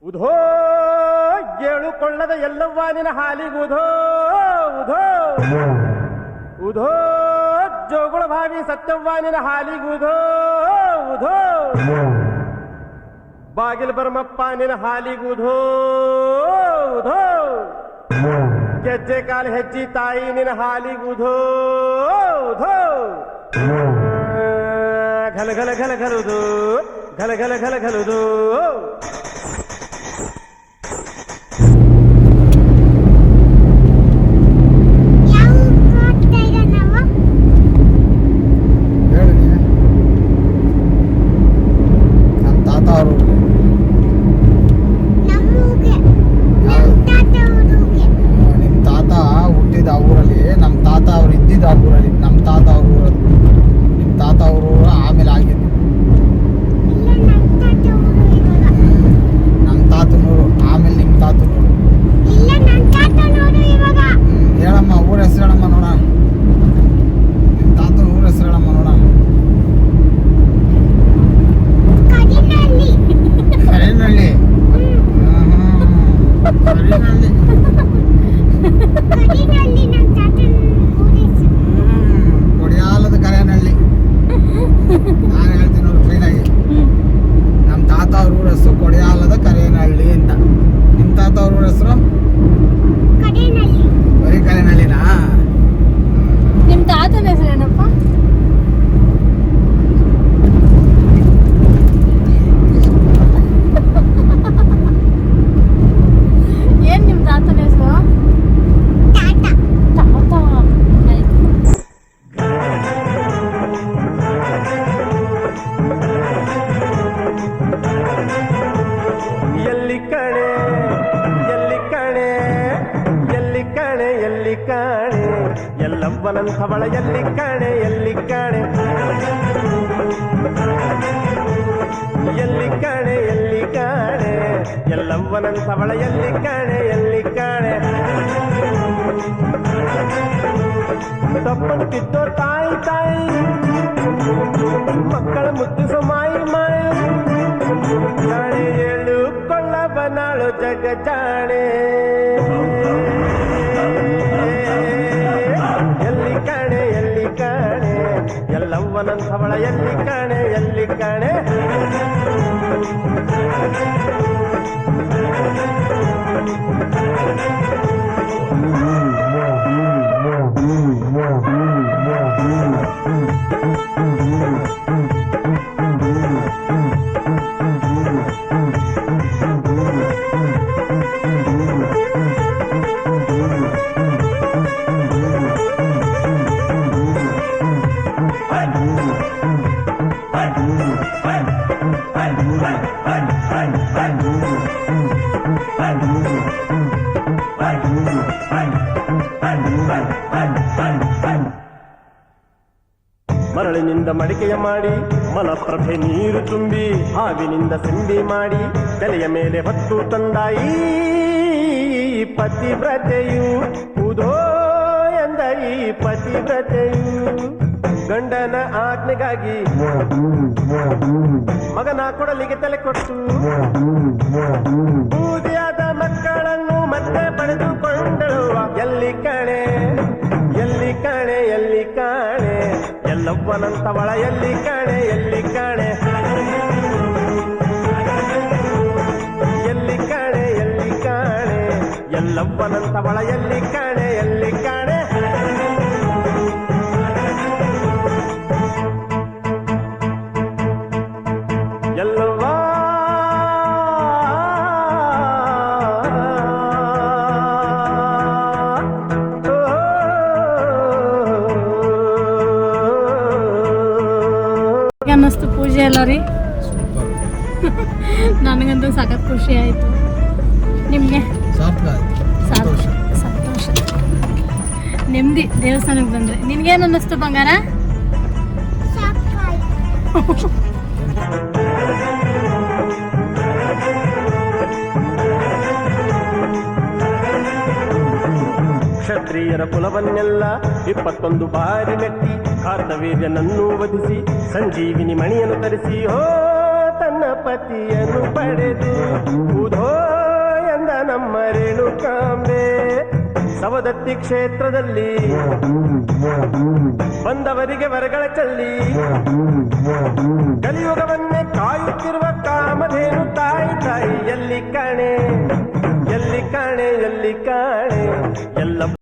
ಉಧೋ ಏಳುಕೊಳ್ಳದ ಎಲ್ಲವ್ವ ನಿನ್ನ ಹಾಲಿಗುಧೋ ಉಧೋ ಉಧೋ ಜೋಗುಳ ಭಾವಿ ಸತ್ಯವ್ವ ನಿನ್ನ ಹಾಲಿಗುಧೋ ಉಧೋ ಬಾಗಿಲು ಬರಮಪ್ಪ ನಿನ್ನ ಹಾಲಿಗುಧೋ ಉಧೋ ಗೆಜ್ಜೆ ಕಾಲು ಹೆಜ್ಜಿ ತಾಯಿ ನಿನ್ನ ಹಾಲಿಗುಧೋ ಉಧೋ ಘಲ ಘಲ ಘಲ ಘಲುದು ಘಲ ಘಲ ಘಲ ಘಲುದು ಕೊಡಿಯಾಲದ ಕರೇನಹಳ್ಳಿ. ನಾನು ಹೇಳ್ತೀನಿ ನೋಡಿ ಕ್ಲೀನಾಗಿ, ನಮ್ಮ ತಾತ ಅವ್ರ ಊರ ಹೆಸರು ಕೊಡಿಯಾಲದ ಕರೇನಹಳ್ಳಿ ಅಂತ. ನಿಮ್ಮ ತಾತ ಅವ್ರ ಊರ ಹೆಸರು ಬರೀ ಕರೇನಹಳ್ಳಿನಾ? ನಿಮ್ಮ ತಾತನ ಹೆಸರು ಏನಪ್ಪ? ಏನ್ ನಿಮ್ಮ ತಾತನ ಹೆಸರು? ಎಲ್ಲಿ ಕಣೆ ಎಲ್ಲಿ ಕಣೆ ಎಲ್ಲಿ ಕಣೆ ಎಲ್ಲಿ ಕಾಣೆ ಎಲ್ಲವ್ವನಂಥವಳ ಎಲ್ಲಿ ಕಾಣೆ ಎಲ್ಲಿ ಕಾಣೆ ಎಲ್ಲಿ ಕಾಣೆ ಎಲ್ಲಿ ಕಾಣೆ ಎಲ್ಲವ್ವನಂಥವಳ ಎಲ್ಲಿ ಕಾಣೆ ಎಲ್ಲಿ ಕಾಣೆ ತಪ್ಪಂತಿದ್ದೋ ತಾಯಿ ತಾಯಿ ಮಕ್ಕಳ ಮುದ್ದಿಸೋ ಮಾಯಿ ಮಾಯಿ ಜಾಣೆ ಏಳು ಕೊಳ್ಳಬನಾಳು ಜಗ ಜಾಣೆ ಎಲ್ಲಿ ಕಾಣೆ ಎಲ್ಲಿ ಕಾಣೆ ಎಲ್ಲವ್ವನಂಥವಳ ಎಲ್ಲಿ ಕಾಣೆ ಎಲ್ಲಿ ಕಾಣೆ ಮರಳಿನಿಂದ ಮಡಿಕೆಯ ಮಾಡಿ ಮಲಪ್ರಭೆ ನೀರು ತುಂಬಿ ಹಾವಿನಿಂದ ಸಿಂಬಿ ಮಾಡಿ ತಲೆಯ ಮೇಲೆ ಹೊತ್ತು ತಂದಾಯಿ ಪತಿವ್ರತೆಯು ಉದೋ ಎಂದ ಈ ಪತಿವ್ರತೆಯು ಗಂಡನ ಆಜ್ಞೆಗಾಗಿ ಮಗನ ಕೊಡಲಿಗೆ ತಲೆ ಕೊಟ್ಟು ಬೂದಿಯಾದ ಮಕ್ಕಳನ್ನು ಮತ್ತೆ ಪಡೆದುಕೊಂಡಳು ಎಲ್ಲಿ ಕಾಣೆ ಎಲ್ಲಿ ಕಾಣೆ ಎಲ್ಲಿ ಕಾಣೆ ಎಲ್ಲವ್ವನಂಥವಳ ಎಲ್ಲಿ ಕಾಣೆ ಎಲ್ಲಿ ಕಾಣೆ ಎಲ್ಲಿ ಕಾಣೆ ಎಲ್ಲಿ ಕಾಣೆ ಎಲ್ಲವ್ವನಂಥವಳ ಎಲ್ಲಿ ಕಾಣೆ ಎಲ್ಲಿ ಕಾಣೆ ಎಲ್ಲವ್ವ ಅನ್ನಿಸ್ತು ಪೂಜೆ ಎಲ್ಲ ರೀ? ನನಗಂತೂ ಸಖತ್ ಖುಷಿ ಆಯಿತು. ನಿಮಗೆ? ಸಂತೋಷ, ನೆಮ್ಮದಿ ದೇವಸ್ಥಾನಕ್ಕೆ ಬಂದರೆ. ನಿನ್ಗೇನು ಅನ್ನಿಸ್ತು ಬಂಗಾರ? ಕ್ಷತ್ರಿಯರ ಕುಲವನ್ನೆಲ್ಲ 21 ಬಾರಿ ಮೆಟ್ಟಿ ಕಾರ್ತವೀರ್ಯನನ್ನು ವಧಿಸಿ ಸಂಜೀವಿನಿ ಮಣಿಯನ್ನು ತರಿಸಿ ಹೋ ತನ್ನ ಪತಿಯನ್ನು ಪಡೆದು ಉಧೋ ರೇಣುಕಾಂಬೆ ಸವದತ್ತಿ ಕ್ಷೇತ್ರದಲ್ಲಿ ಬಂದವರಿಗೆ ವರಗಳ ಚಲ್ಲಿ ಕಲಿಯುಗವನ್ನೇ ಕಾಯುತ್ತಿರುವ ಕಾಮಧೇನು ತಾಯಿ ತಾಯಿ ಎಲ್ಲಿ ಕಾಣೆ ಎಲ್ಲಿ ಕಾಣೆ ಎಲ್ಲಿ ಕಾಣೆ